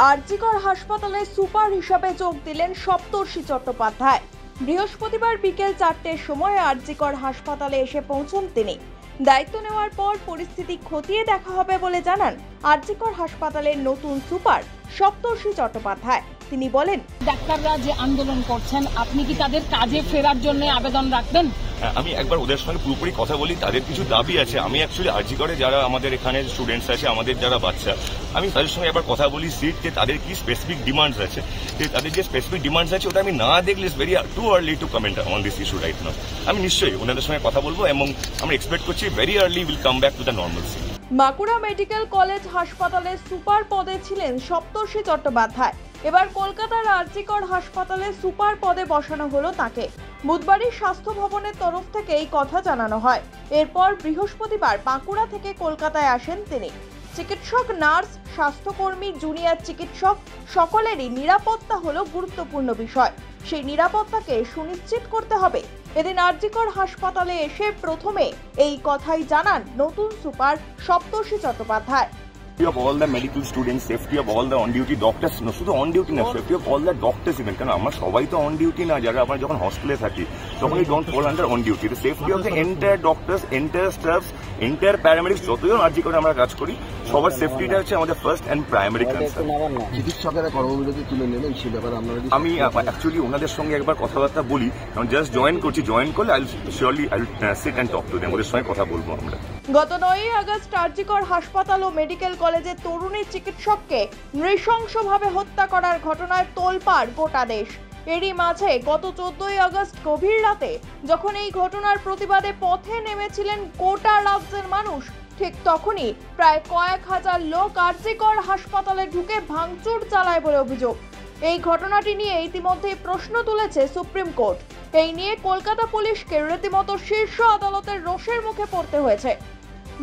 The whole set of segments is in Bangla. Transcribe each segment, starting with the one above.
আরজিকর হাসপাতালে সুপার হিসাবে যোগ দিলেন সপ্তর্ষি চট্টোপাধ্যায়। বৃহস্পতিবার বিকেল 4টের সময় আরজিকর হাসপাতালে এসে পৌঁছন তিনি। দায়িত্ব নেওয়ার পর পরিস্থিতি খতিয়ে দেখা হবে বলে জানান আরজিকর হাসপাতালের নতুন সুপার সপ্তর্ষি চট্টোপাধ্যায়। তিনি বলেন, ডাক্তাররা যে আন্দোলন করছেন, আপনি কি তাদের কাজে ফেরার জন্য আবেদন রাখবেন? আমি একবার ওদের সঙ্গে পুরোপুরি কথা বলি। তাদের কিছু দাবি আছে। আমি অ্যাকচুয়ালি আরজিকরে যারা আমাদের এখানে স্টুডেন্টস আছে, আমাদের যারা বাচ্চা, আমি তাদের সঙ্গে একবার কথা বলি সিট যে তাদের কি স্পেসিফিক ডিমান্ডস আছে। তাদের যে স্পেসিফিক ডিমান্ডস আছে ওটা আমি না দেখলে it's very too early two comment on this issue right now. আমি নিশ্চয়ই ওনাদের সঙ্গে কথা বলবো এবং আমরা এক্সপেক্ট করছি very early will come back to the normalcy. Bankura medical college হাসপাতালে সুপার পদে ছিলেন সপ্তর্ষি চট্টোপাধ্যায়। এবার কলকাতার আরজিকর হাসপাতালে সুপার পদে বসানো হলো তাকে। বুধবারই স্বাস্থ্য ভবনের তরফ থেকে এই কথা জানানো হয়। এরপর বৃহস্পতিবার বাঁকুড়া থেকে কলকাতায় আসেন তিনি। চিকিৎসক, নার্স, স্বাস্থ্যকর্মী, জুনিয়র চিকিৎসক সকলেরই নিরাপত্তা হলো গুরুত্বপূর্ণ বিষয়। সেই নিরাপত্তাকে সুনিশ্চিত করতে হবে। এদিন আরজিকর হাসপাতালে এসে প্রথমে এই কথাই জানান নতুন super Saptarshi Chattopadhyay. Of all the medical students, safety of all the on duty doctors, no শুধু on duty না, safety of all the doctors even, কারণ আমরা সবাই তো on duty না, যারা আমরা যখন হসপিটালে থাকি তখন we don't fall under on duty. The safety of the entire doctors, entire staffs, entire paramedics, যতজন আরজি করে আমরা কাজ করি সবার সেফটিটা হচ্ছে আমাদের ফার্স্ট এন্ড প্রাইমারি কনসার্ন। চিকিৎসকেরা কর্মবিরতি তুলে নেবেন সে ব্যাপারে আমি অ্যাকচুয়ালি ওনাদের সঙ্গে একবার কথাবার্তা বলি, কারণ জাস্ট জয়েন করছি। জয়েন করলে I surely I sit and talk to them, ওদের সঙ্গে কথা বলবো আমরা। গত 9ই আগস্ট আরজিকর হাসপাতাল ও মেডিকেল কলেজের তরুণী চিকিৎসককে নৃশংসভাবে হত্যা করার ঘটনায় তোলপাড় গোটা দেশ। এরই মাঝে গত 14ই আগস্ট গভীর রাতে যখন এই ঘটনার প্রতিবাদে পথে নেমেছিলেন গোটা রাজ্যের মানুষ, ঠিক তখনই প্রায় কয়েক হাজার লোক আরজিকর হাসপাতালে ঢুকে ভাঙচুর চালায় বলে অভিযোগ। এই ঘটনাটি নিয়ে ইতিমধ্যেই প্রশ্ন তুলেছে সুপ্রিম কোর্ট। এই নিয়ে কলকাতা পুলিশকে রীতিমতো শীর্ষ আদালতের রোষের মুখে পড়তে হয়েছে।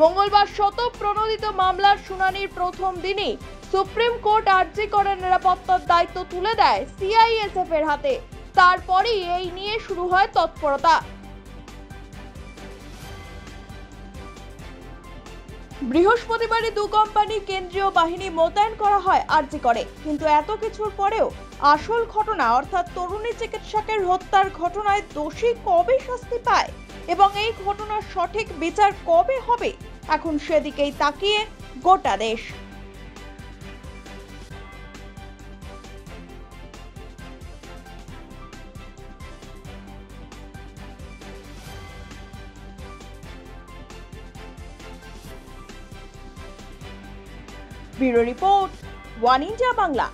মঙ্গলবার শতপ্রণোদিত মামলার শুনানির প্রথম দিনই সুপ্রিম কোর্ট আরজিকরের নিরাপত্তার দায়িত্ব তুলে দেয় সিআইএসএফ এর হাতে। তারপরই এই নিয়ে শুরু হয় তৎপরতা। বৃহস্পতিবারই দু কোম্পানির কেন্দ্রীয় বাহিনী মোতায়েন করা হয় আরজিকরে। কিন্তু এত কিছুর পরেও আসল ঘটনা অর্থাৎ তরুণী চিকিৎসকের হত্যার ঘটনায় দোষী কবে শাস্তি পায় এবং এই ঘটনার সঠিক বিচার কবে হবে, এখন সেদিকেই তাকিয়ে গোটা দেশ। Bureau report, one India Bangla.